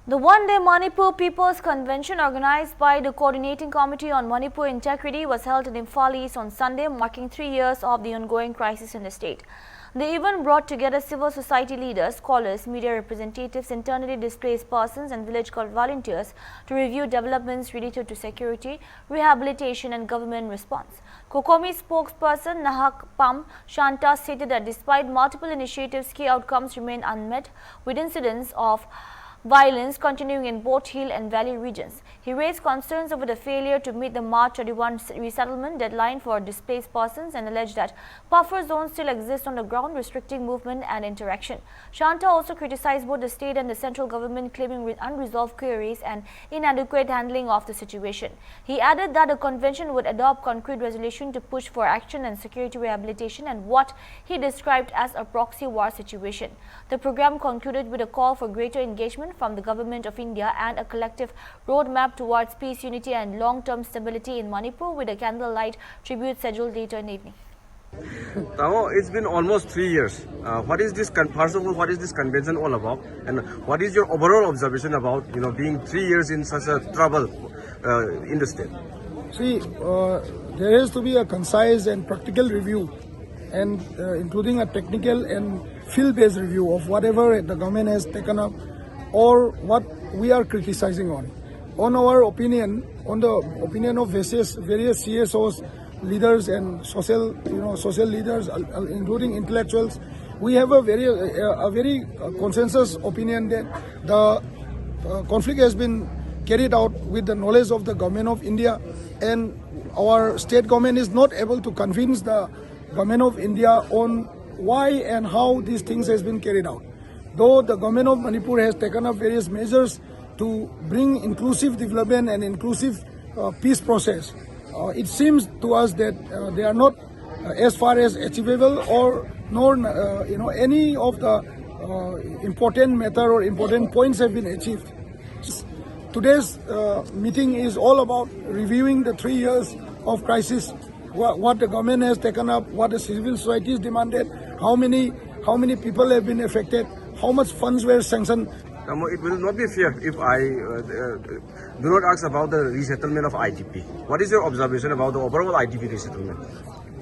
The one-day Manipur People's Convention organized by the Coordinating Committee on Manipur Integrity was held in Imphal East on Sunday, marking 3 years of the ongoing crisis in the state. The event brought together civil society leaders, scholars, media representatives, internally displaced persons and village volunteers to review developments related to security, rehabilitation and government response. Kokomi spokesperson Nahak Pam Shanta stated that despite multiple initiatives, key outcomes remain unmet, with incidents of violence continuing in both hill and valley regions. He raised concerns over the failure to meet the March 31 resettlement deadline for displaced persons and alleged that buffer zones still exist on the ground, restricting movement and interaction. Shanta also criticized both the state and the central government, claiming unresolved queries and inadequate handling of the situation. He added that the convention would adopt concrete resolution to push for action and security rehabilitation and what he described as a proxy war situation. The program concluded with a call for greater engagement from the Government of India and a collective roadmap towards peace, unity and long-term stability in Manipur, with a candlelight tribute scheduled later in the evening. Now, it's been almost 3 years. What is this? First of all, what is this convention all about, and what is your overall observation about being 3 years in such a trouble in the state? See, there has to be a concise and practical review, and including a technical and field-based review of whatever the government has taken up or what we are criticizing on. On our opinion, on the opinion of various CSOs, leaders and social leaders, including intellectuals, we have a very consensus opinion that the conflict has been carried out with the knowledge of the Government of India, and our state government is not able to convince the Government of India on why and how these things has been carried out. Though the Government of Manipur has taken up various measures to bring inclusive development and inclusive peace process, it seems to us that they are not as far as achievable, or nor any of the important matter or important points have been achieved. Today's meeting is all about reviewing the 3 years of crisis, what the government has taken up, what the civil society has demanded, how many people have been affected, how much funds were sanctioned. It will not be fair if I do not ask about the resettlement of IDP. What is your observation about the overall IDP resettlement?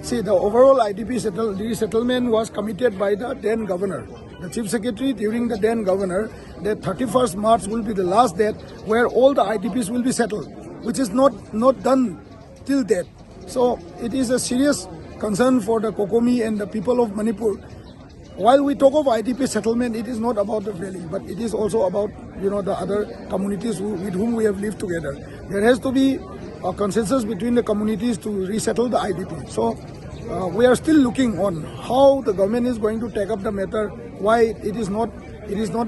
See, the overall IDP resettlement was committed by the then governor, the chief secretary during the then governor, that 31st March will be the last date where all the IDPs will be settled, which is not done till date. So it is a serious concern for the Kokomi and the people of Manipur. While we talk of IDP settlement, it is not about the valley, but it is also about the other communities with whom we have lived together. There has to be a consensus between the communities to resettle the IDP. So we are still looking on how the government is going to take up the matter, why it is not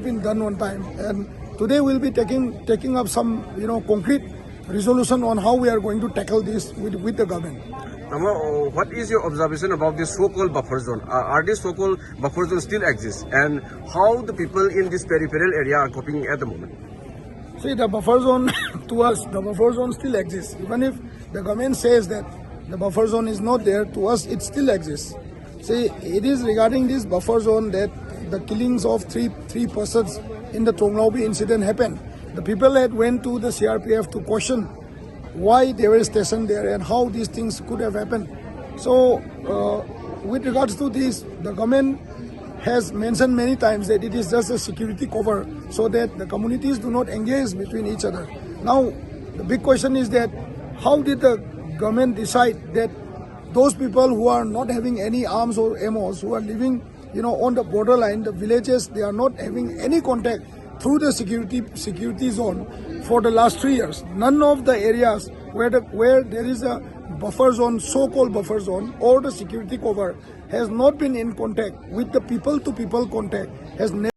been done on time. And today we'll be taking up some concrete resolution on how we are going to tackle this with the government. What is your observation about this so-called buffer zone? Are these so-called buffer zones still exist, and how the people in this peripheral area are coping at the moment? See, the buffer zone, to us, the buffer zone still exists. Even if the government says that the buffer zone is not there, to us it still exists. See, it is regarding this buffer zone that the killings of three persons in the Tonglaubi incident happened. The people had went to the CRPF to question why they were stationed there and how these things could have happened. So, with regards to this, the government has mentioned many times that it is just a security cover so that the communities do not engage between each other. Now, the big question is that how did the government decide that those people who are not having any arms or ammos, who are living on the borderline, the villages, they are not having any contact through the security zone for the last 3 years. None of the areas where there is a buffer zone, so-called buffer zone, or the security cover has not been in contact with the people-to-people contact, has never